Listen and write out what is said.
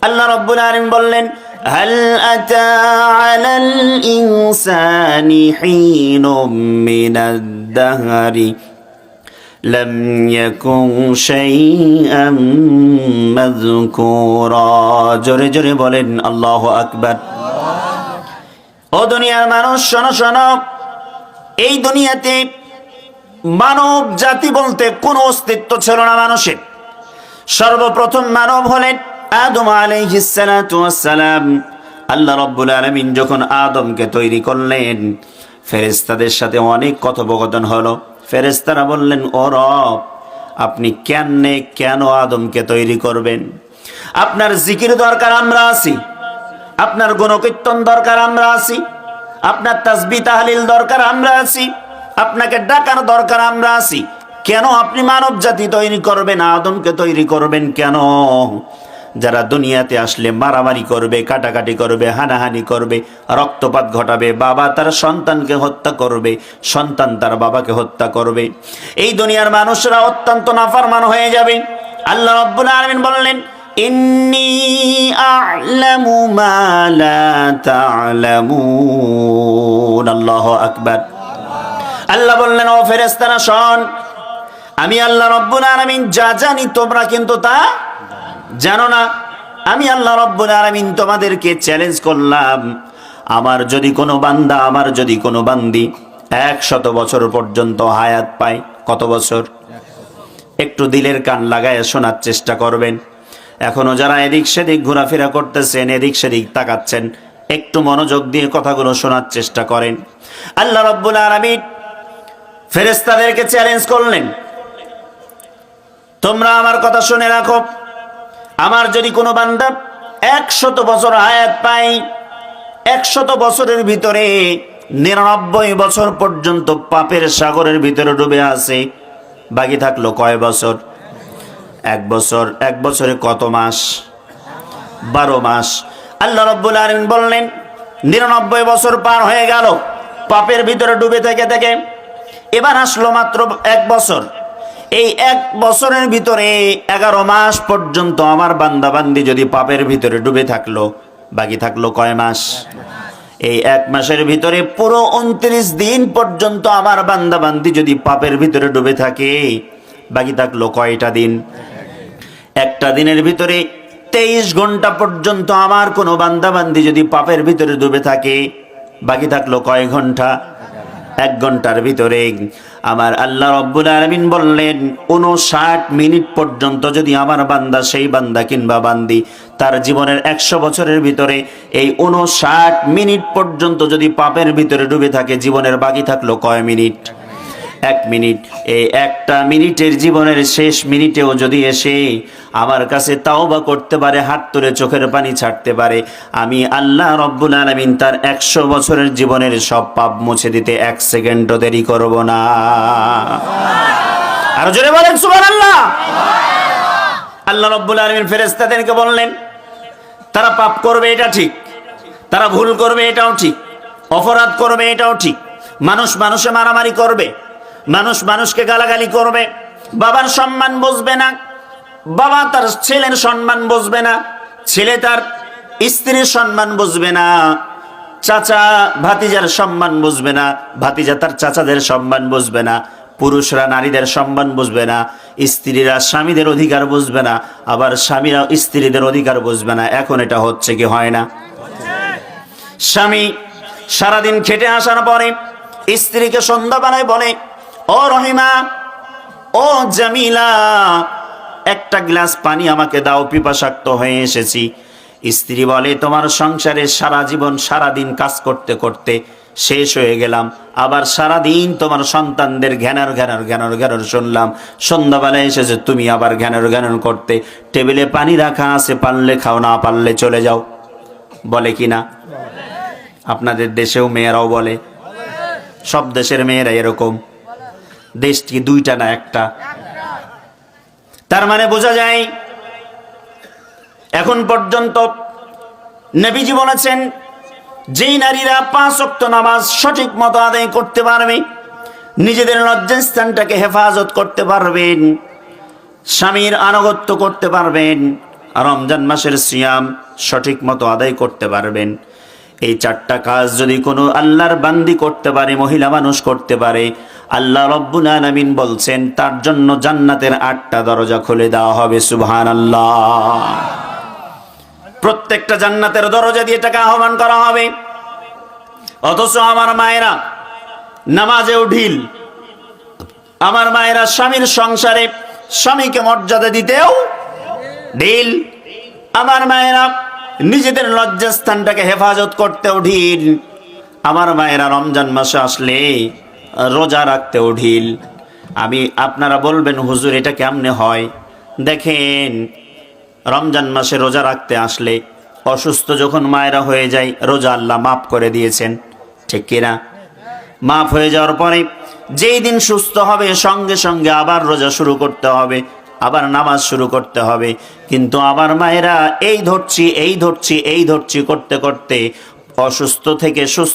আল্লাহ রাব্বুল আলামিন বললেন, হাল আতা আলাল ইনসানি হিনুম মিনাদ দাহরি লাম ইয়াকুন শাইআম মাযকুরা। জোরে জোরে বলেন আল্লাহু আকবার। ও দুনিয়ার মানুষ, শোনো শোনো, এই দুনিয়াতে মানব জাতি বলতে কোনো অস্তিত্ব ছিল না মানুষের। সর্বপ্রথম মানব হলেন আদম আলাইহিস সালাতু ওয়াস সালাম। আল্লাহ রাব্বুল আলামিন যখন আদমকে তৈরি করলেন, ফেরেশতাদের সাথে অনেক কথোপকথন হলো। ফেরেশতারা বললেন, ও রব, আপনি কেন আদমকে তৈরি করবেন? আপনার জিকির দরকার, আমরা আছি। আপনার গুণকীর্তন দরকার, আমরা আছি। আপনার তাসবিহ তাহলিল দরকার, আমরা আছি। আপনাকে ডাকার দরকার, আমরা আছি। কেন আপনি মানব জাতি তৈরি করবেন, আদমকে তৈরি করবেন কেন? যারা দুনিয়াতে আসলে মারামারি করবে, কাটাকাটি করবে, হানাহানি করবে, রক্তপাত ঘটাবে, বাবা তার সন্তানকে হত্যা করবে, সন্তান তার বাবাকে হত্যা করবে, এই দুনিয়ার মানুষরা অত্যন্ত নাফরমান হয়ে যাবে। আল্লাহ রাব্বুল আলামিন বললেন, ইন্নী আ'লামু মা লা তা'লামুন। আল্লাহু আকবার। আল্লাহ বললেন, ও ফেরেশতারা শোন, আমি আল্লাহ রাব্বুল আলামিন যা জানি তোমরা কিন্তু তা জানো না। আমি আল্লাহ রাব্বুল আলামিন তোমাদেরকে চ্যালেঞ্জ করলাম, আমার যদি কোনো বান্দা, আমার যদি কোনো বান্দি 100 বছর পর্যন্ত হায়াত পায়। কত বছর? একটু দিলের কান লাগায় শোনার চেষ্টা করবেন। এখনো যারা এদিক সেদিক ঘোরাফেরা করতেছেন, এদিক সেদিক তাকাচ্ছেন, একটু মনোযোগ দিয়ে কথাগুলো শোনার চেষ্টা করেন। আল্লাহ রাব্বুল আলামিন ফেরেশতাদেরকে চ্যালেঞ্জ করলেন, তোমরা আমার কথা শুনে রাখো, আমার যদি কোনো বান্দা 100 বছর হায়াত পায়, 100 বছরের ভিতরে 99 বছর পর্যন্ত পাপের সাগরের ভিতরে ডুবে আছে, বাকি থাকলো কয় বছর? 1 বছর। 1 বছরে কত মাস? 12 মাস। আল্লাহ রাব্বুল আলামিন বললেন, 99 বছর পার হয়ে গেল পাপের ভিতরে ডুবে থেকে থেকে, এবার আসলো মাত্র 1 বছর। এই 1 বছরের ভিতরে 11 মাস পর্যন্ত আমার বান্দা বান্দি যদি পাপের ভিতরে ডুবে থাকলো, বাকি থাকলো কয় মাস? এই 1 মাসের ভিতরে পুরো 29 দিন পর্যন্ত আমার বান্দা বান্দি যদি পাপের ভিতরে ডুবে থাকে, বাকি থাকলো কয়টা দিন? একটা দিনের ভিতরে 23 ঘন্টা পর্যন্ত আমার কোনো বান্দা বান্দি যদি পাপের ভিতরে ডুবে থাকে, বাকি থাকলো কয় ঘন্টা? 1 ঘন্টার ভিতরে আমার আল্লাহ রাব্বুল আলামিন বললেন, 59 মিনিট পর্যন্ত যদি আমার বান্দা, সেই বান্দা কিংবা বান্দি তার জীবনের 100 বছরের ভিতরে এই 59 মিনিট পর্যন্ত যদি পাপের ভিতরে ডুবে থাকে, জীবনের বাকি থাকলো কয় মিনিট? 1 মিনিট। এই 1টা মিনিটের জীবনের শেষ মিনিটেও যদি এসে আমার কাছে তাওবা করতে পারে, হাত তুলে চোখের পানি ছাড়তে পারে, আমি আল্লাহ রাব্বুল আলামিন তার 100 বছরের জীবনের সব পাপ মুছে দিতে 1 সেকেন্ডও দেরি করব না। আর জোরে বলেন সুবহানাল্লাহ। আল্লাহ রাব্বুল আলামিন ফেরেশতাদেরকে বললেন, তারা পাপ করবে এটা ঠিক, তারা ভুল করবে এটাও ঠিক, অপরাধ করবে এটাও ঠিক, মানুষ মানুষে মারামারি করবে, মানুষ মানুষকে গালাগালি করবে, বাবার সম্মান বুঝবে না, বাবা তার ছেলের সম্মান বুঝবে না, ছেলে তার স্ত্রীর সম্মান বুঝবে না, চাচা ভাতিজার সম্মান বুঝবে না, ভাতিজা তার চাচাদের সম্মান বুঝবে না, পুরুষরা নারীদের সম্মান বুঝবে না, স্ত্রীরা স্বামীদের অধিকার বুঝবে না, আবার স্বামীরা স্ত্রীদের অধিকার বুঝবে না। এখন এটা হচ্ছে কি হয় না? স্বামী সারাদিন খেটে আসার পরে স্ত্রীকে সন্ধ্যাবেলায় বলে, ও রহিমা, ও জামিলা, একটা গ্লাস পানি আমাকে দাও, পিপাসাক্ত হয়ে এসেছি। স্ত্রী বলে, তোমার সংসারে সারা জীবন সারাদিন কাজ করতে করতে শেষ হয়ে গেলাম, আবার সারাদিন তোমার সন্তানদের ঘ্যানর ঘ্যানর ঘ্যানর ঘ্যানর শুনলাম, সন্ধ্যাবেলায় এসেছে তুমি আবার ঘ্যানর ঘ্যানর করতে, টেবিলে পানি রাখা আছে, পারলে খাও, না পারলে চলে যাও। বলে কি না? আপনাদের দেশেও মেয়েরাও বলে, সব দেশের মেয়েরা এরকম। দেশ কি 2টা না 1টা? তার মানে বোঝা যায় এখন পর্যন্ত নবীজি বলেছেন, যেই নারীরা 5 ওয়াক্ত নামাজ সঠিক মতো আদায় করতে পারবে, নিজেদের লজ্জাস্থানটাকে হেফাজত করতে পারবেন, স্বামীর আনুগত্য করতে পারবেন, রমজান মাসের সিয়াম সঠিক মতো আদায় করতে পারবেন। এই 4টা কাজ যদি কোনো আল্লাহর বান্দি করতে পারে, মহিলা মানুষ করতে পারে, আল্লাহ রাব্বুল আলামিন বলছেন তার জন্য জান্নাতের 8টা দরজা খুলে দেওয়া হবে। সুবহানাল্লাহ। প্রত্যেকটা জান্নাতের দরজা দিয়ে টাকা আহ্বান করা হবে। অথচ আমার মায়েরা নামাজেও ঢিল, আমার মায়েরা স্বামীর সংসারে স্বামীকে মর্যাদা দিতেও ঢিল, আমার মায়েরা নিজেদের লজ্জাস্থানটাকে হেফাজত করতেও ঢিল, আমার মায়েরা রমজান মাসে আসলে রোজা রাখতেও ঢিল। আপনারা বলবেন হুজুর এটা কেমনে হয়? দেখেন, রমজান মাসে রোজা রাখতে আসলে অসুস্থ যখন মায়েরা হয়ে যায়, রোজা আল্লাহ মাফ করে দিয়েছেন, ঠিক কিনা? মাফ হয়ে যাওয়ার পরে যেই দিন সুস্থ হবে সঙ্গে সঙ্গে আবার রোজা শুরু করতে হবে, আবার নামাজ শুরু করতে হবে। কিন্তু আবার মায়েরা এই ধরছি করতে করতে অসুস্থ থেকে সুস্থ